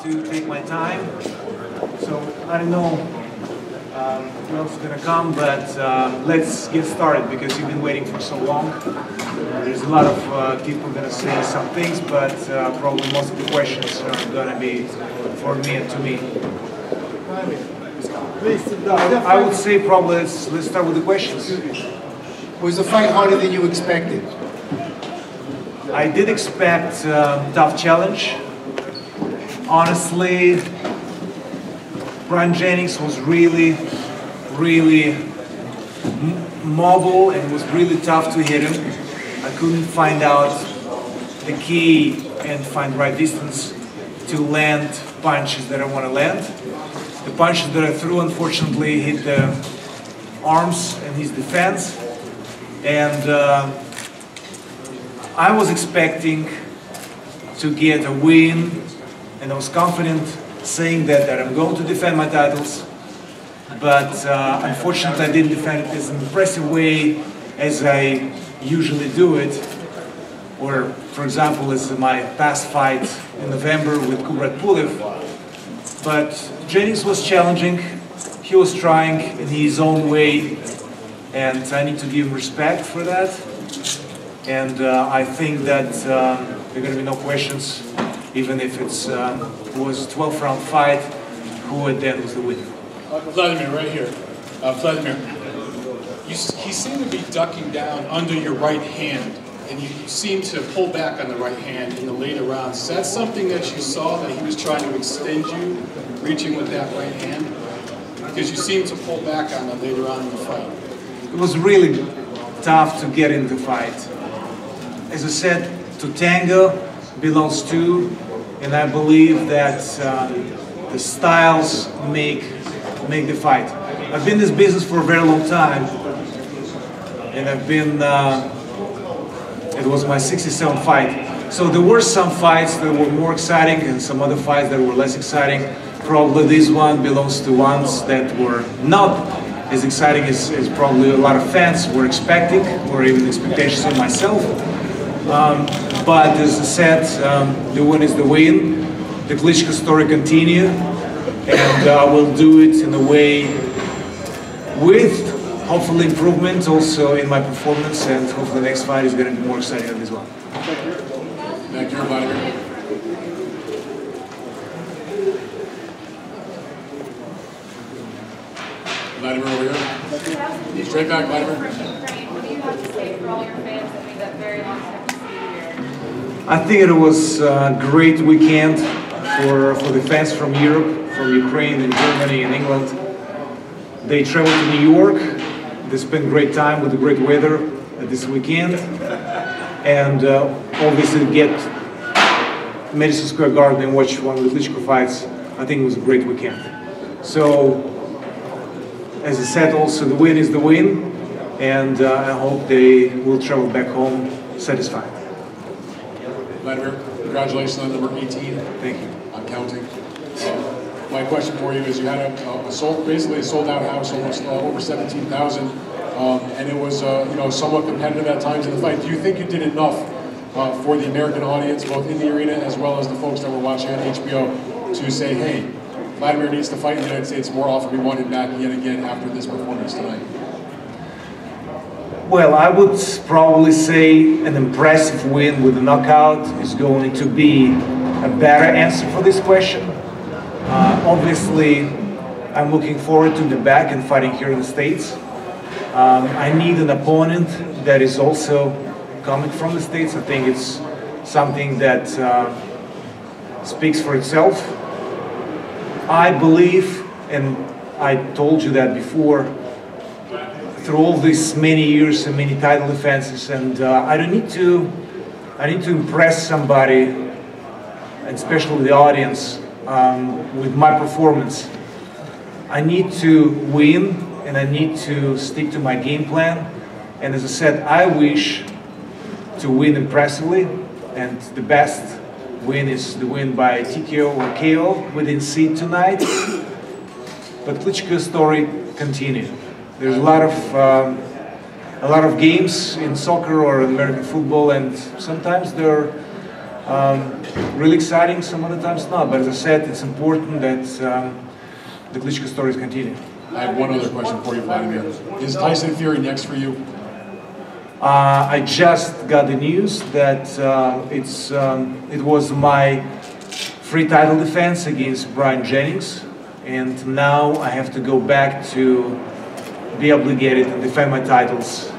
to take my time. So I don't know who else is going to come, but let's get started because you've been waiting for so long. There's a lot of people going to say some things, but probably most of the questions are going to be for me and to me. I would say probably let's start with the questions. Was the fight harder than you expected? I did expect a tough challenge. Honestly, Bryant Jennings was really mobile and was really tough to hit him. I couldn't find out the key and find the right distance to land punches that I want to land. The punches that I threw unfortunately hit the arms and his defense. And I was expecting to get a win, and I was confident saying that I'm going to defend my titles, but unfortunately I didn't defend it as an impressive way as I usually do it, or for example as my past fight in November with Pulev. But Jennings was challenging, he was trying in his own way, and I need to give him respect for that. And I think that there are going to be no questions, even if it was a 12-round fight, who at the end was the winner. Wladimir, right here. Wladimir, he seemed to be ducking down under your right hand, and you seemed to pull back on the right hand in the later rounds. Is that something that you saw, that he was trying to extend you, reaching with that right hand? Because you seemed to pull back on it later on in the fight. It was really tough to get into the fight. As I said, to tango belongs two, and I believe that the styles make the fight. I've been in this business for a very long time, and I've been, it was my 67th fight. So there were some fights that were more exciting and some other fights that were less exciting. Probably this one belongs to ones that were not as exciting as probably a lot of fans were expecting, or even expectations of myself. But as I said, the win is the win. The Klitschko story continue, and we'll do it in a way with hopefully improvement also in my performance, and hopefully the next fight is going to be more exciting than this one. Thank you, Wladimir. Wladimir over here. Straight back, Wladimir. What do you have to say for all your fans that made that very long time to see you here? I think it was a great weekend for the fans from Europe, from Ukraine and Germany and England. They traveled to New York. They spent great time with the great weather this weekend. And obviously get Madison Square Garden and watch one of the Klitschko fights. I think it was a great weekend. So, as I said, also the win is the win, and I hope they will travel back home satisfied. Wladimir, congratulations on number 18. Thank you. I'm counting. My question for you is: you had basically a sold-out house, almost over 17,000, and it was somewhat competitive at times in the fight. Do you think you did enough for the American audience, both in the arena as well as the folks that were watching on HBO, to say, hey, Wladimir needs to fight in the United States more often. We want him back yet again after this performance tonight? Well, I would probably say an impressive win with a knockout is going to be a better answer for this question. Obviously, I'm looking forward to be back and fighting here in the States. I need an opponent that is also coming from the States. I think it's something that speaks for itself. I believe, and I told you that before, through all these many years and many title defenses, and I need to impress somebody, and especially the audience, with my performance. I need to win, and I need to stick to my game plan. And as I said, I wish to win impressively, and the best win is the win by TKO or KO. We didn't see it tonight, but Klitschko's story continues. There's a lot of games in soccer or American football, and sometimes there Really exciting, some other times not. But as I said, it's important that the Klitschko stories continue. I have one other question for you, Wladimir. Is Tyson Fury next for you? I just got the news that it was my free title defense against Bryant Jennings, and now I have to go back to be obligated and defend my titles.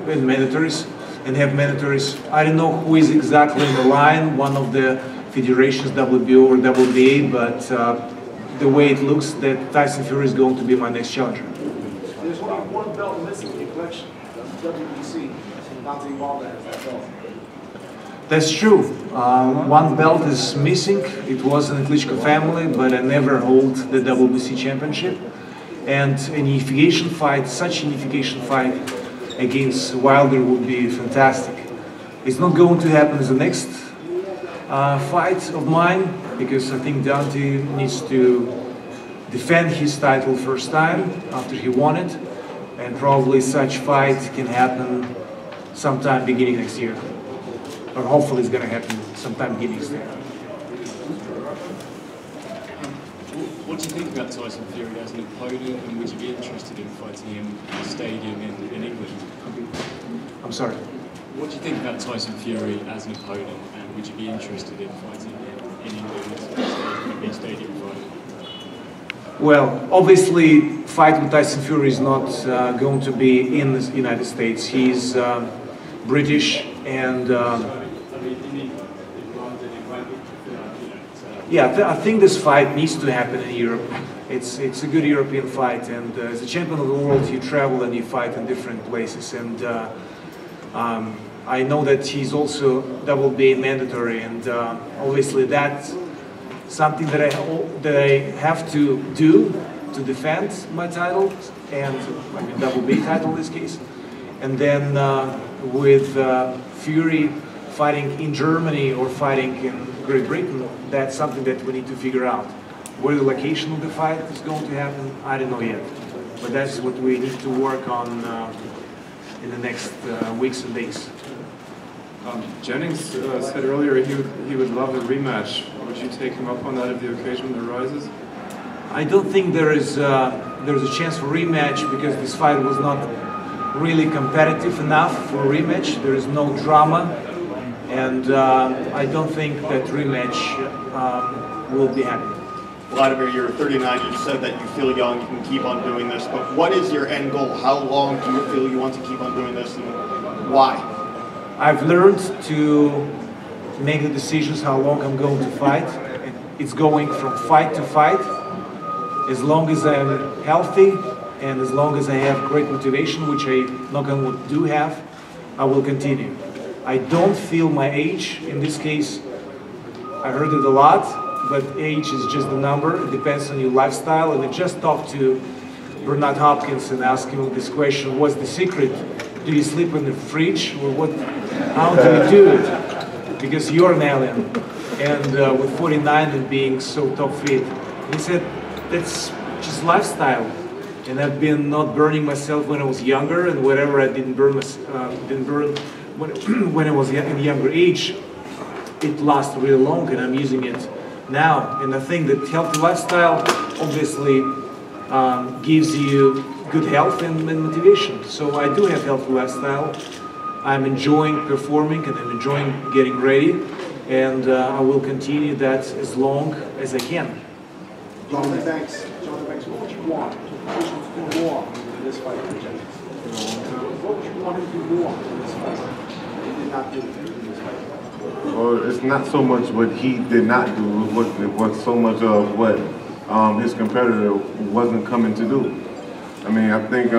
In mandatories, and have mandatories. I don't know who is exactly in the line, one of the federations, WBO or WBA, but the way it looks, that Tyson Fury is going to be my next challenger. There's only one belt missing in the collection. That's WBC. Not involved in that belt. That's true. One belt is missing. It was in the Klitschko family, but I never hold the WBC championship. And a unification fight, such a unification fight against Wilder would be fantastic. It's not going to happen as the next fight of mine, because I think Dante needs to defend his title first time after he won it, and probably such fight can happen sometime beginning next year, or hopefully it's going to happen sometime beginning next year. What do you think about Tyson Fury as an opponent, and would you be interested in fighting him in a stadium in England? I'm sorry? What do you think about Tyson Fury as an opponent, and would you be interested in fighting him in England, a big stadium fight? Well, obviously, fight with Tyson Fury is not going to be in the United States. He's British, and yeah, I think this fight needs to happen in Europe. It's a good European fight, and as a champion of the world, you travel and you fight in different places. And I know that he's also WBA mandatory, and obviously that's something that I have to do to defend my title, and I mean WBA title in this case. And then with Fury fighting in Germany or fighting in Great Britain, that's something that we need to figure out. Where the location of the fight is going to happen, I don't know yet. But that's what we need to work on in the next weeks and days. Jennings said earlier he would love a rematch. Would you take him up on that if the occasion arises? I don't think there's a chance for rematch, because this fight was not really competitive enough for a rematch. There is no drama, and I don't think that rematch will be happening. Wladimir, you're 39, you said that you feel young, you can keep on doing this, but what is your end goal? How long do you feel you want to keep on doing this, and why? I've learned to make the decisions how long I'm going to fight. It's going from fight to fight. As long as I'm healthy and as long as I have great motivation, which I knock on wood do have, I will continue. I don't feel my age in this case. I heard it a lot, but age is just a number. It depends on your lifestyle. And I just talked to Bernard Hopkins and asked him this question: what's the secret? Do you sleep in the fridge, or what? How do you do it? Because you're an alien, and with 49 and being so top fit. And he said that's just lifestyle. And I've been not burning myself when I was younger, and whatever I didn't burn when I was in a younger age, it lasts really long, and I'm using it now. And I think that healthy lifestyle obviously gives you good health and motivation. So I do have healthy lifestyle. I'm enjoying performing, and I'm enjoying getting ready, and I will continue that as long as I can. Jonathan Banks, what would you want Klitschko to do more in this fight with Jennings? What would you want him to do more in this fight? He did not do in this fight. Well, it's not so much what he did not do, it was so much of what his competitor wasn't coming to do. I mean, I think,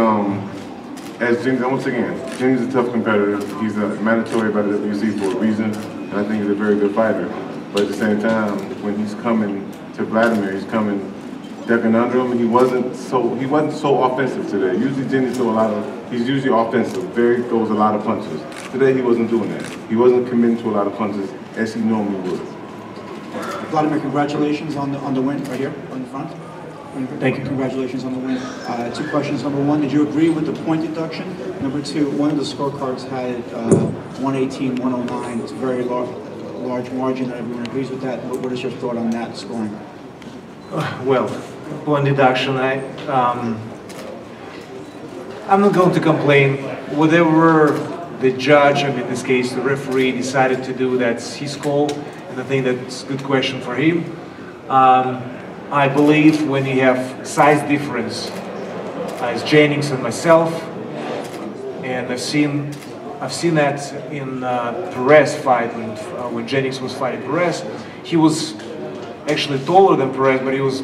as Jennings, once again, Jennings is a tough competitor. He's a mandatory by the WC for a reason, and I think he's a very good fighter. But at the same time, when he's coming to Wladimir, he's coming ducking under him. He wasn't so offensive today. Usually Jennings he's usually offensive, throws a lot of punches. Today he wasn't doing that. He wasn't committing to a lot of punches as he normally would. Wladimir, congratulations on the win right here on the front. Thank you. Congratulations on the win. Two questions. Number one, did you agree with the point deduction? Number two, one of the scorecards had 118, 109. It's a very large margin. Everyone agrees with that. What is your thought on that scoring? Well, point deduction. I'm not going to complain. Whatever the judge, in this case the referee, decided to do, that's his call, and I think that's a good question for him. I believe when you have size difference, as Jennings and myself, and I've seen that in Perez fight when Jennings was fighting Perez. He was actually taller than Perez, but he was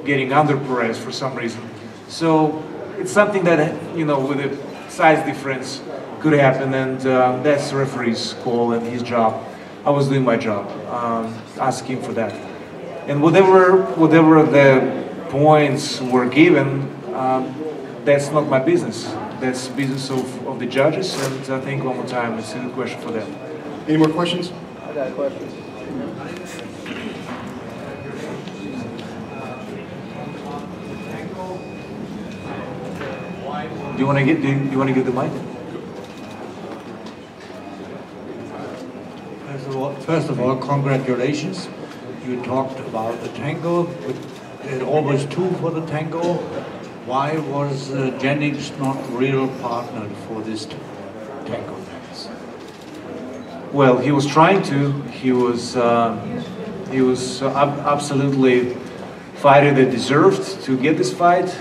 getting under Perez for some reason. So it's something that, with a size difference could happen, and that's the referee's call and his job. I was doing my job, asking for that. And whatever the points were given, that's not my business. That's the business of the judges, and I think one more time it's a good question for them. Any more questions? I got a question. Do you want to get the mic? First of all, congratulations. You talked about the tango, but it always two for the tango. Why was Jennings not real partner for this tango match? Well, he was trying to. He was absolutely fighter that deserved to get this fight.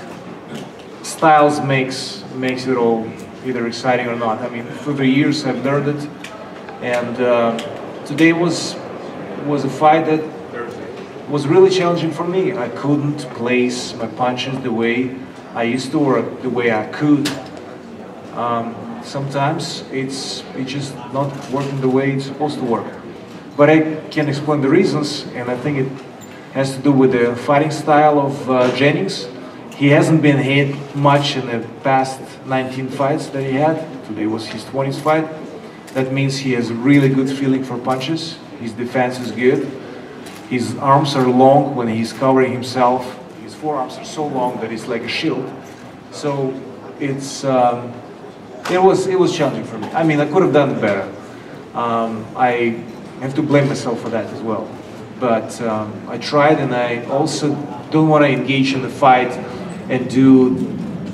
Styles makes it all either exciting or not. Through the years I've learned it, and today was a fight that was really challenging for me. I couldn't place my punches the way I used to, or the way I could. Sometimes it's just not working the way it's supposed to work. But I can explain the reasons, and I think it has to do with the fighting style of Jennings. He hasn't been hit much in the past 19 fights that he had. Today was his 20th fight. That means he has a really good feeling for punches. His defense is good. His arms are long when he's covering himself. His forearms are so long that it's like a shield. So it was challenging for me. I could have done better. I have to blame myself for that as well. But I tried, and I also don't want to engage in the fight and do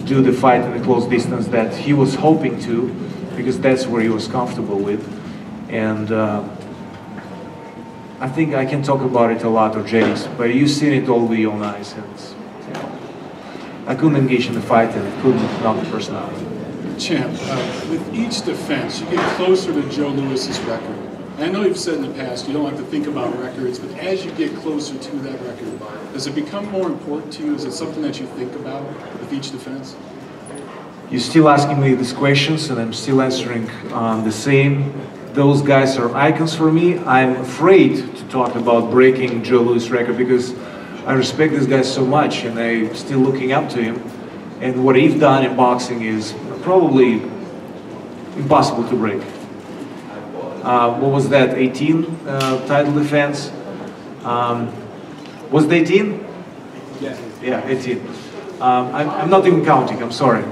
the fight in a close distance that he was hoping to, because that's where he was comfortable with. And I think I can talk about it a lot, or Jennings, but you've seen it all with your own eyes. And I couldn't engage in the fight, and I couldn't knock the person out. Champ, with each defense, you get closer to Joe Louis's record. I know you've said in the past you don't like to think about records, but as you get closer to that record, does it become more important to you? Is it something that you think about with each defense? You're still asking me these questions, and I'm still answering the same. Those guys are icons for me. I'm afraid to talk about breaking Joe Louis' record because I respect this guy so much, and I'm still looking up to him. And what he's done in boxing is probably impossible to break. What was that, 18 title defense? Was it 18? Yes. Yeah, 18. I'm not even counting, I'm sorry.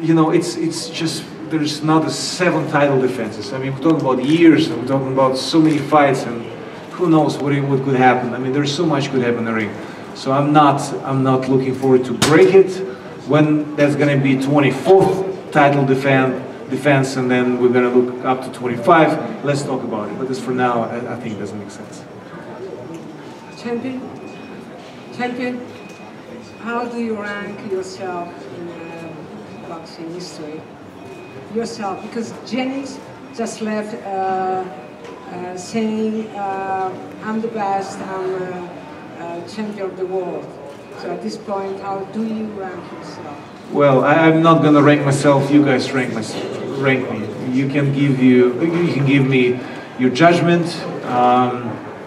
It's just, there's not 7 title defenses. We're talking about years, and we're talking about so many fights, and who knows what could happen. There's so much could happen in the ring. So I'm not looking forward to break it. When that's going to be 24th title defense, and then we're going to look up to 25, let's talk about it. But as for now, I think it doesn't make sense. Champion, how do you rank yourself in boxing history? Yourself, because Jennings just left saying, I'm the best, I'm champion of the world. So at this point, how do you rank yourself? Well, I'm not going to rank myself. You guys rank me. You can give me your judgment,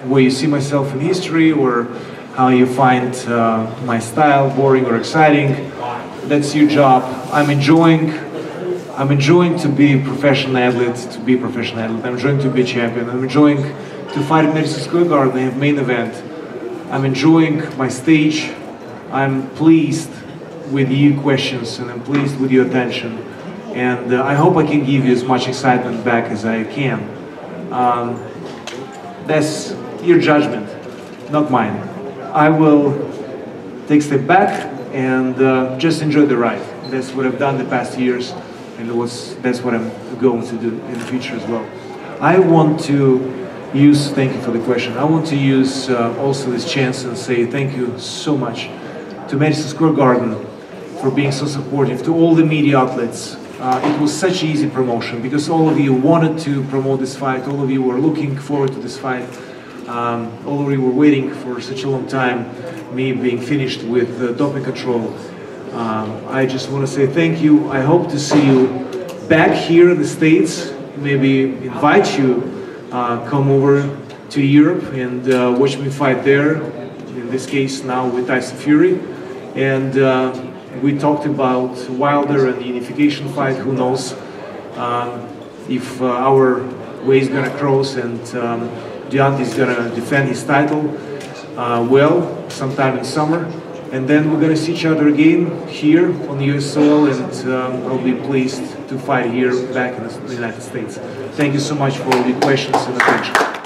where you see myself in history, or how you find my style boring or exciting. That's your job. I'm enjoying to be a professional athlete. I'm enjoying to be a champion. I'm enjoying to fight at Madison Square Garden. They have main event. I'm enjoying my stage. I'm pleased with your questions, and I'm pleased with your attention. And I hope I can give you as much excitement back as I can. That's your judgment, not mine. I will take a step back and just enjoy the ride. That's what I've done the past years, and that's what I'm going to do in the future as well. I want to use, thank you for the question, I want to use also this chance and say thank you so much to Madison Square Garden for being so supportive, to all the media outlets. It was such easy promotion because all of you wanted to promote this fight, all of you were looking forward to this fight, all of you were waiting for such a long time, me being finished with doping control. I just want to say thank you. I hope to see you back here in the States, maybe invite you, come over to Europe and watch me fight there, in this case now with Tyson Fury. And we talked about Wilder and the unification fight. Who knows if our way is going to cross and Deontay is going to defend his title well sometime in summer. And then we're going to see each other again here on the US soil, and I'll be pleased to fight here back in the United States. Thank you so much for all your questions and attention.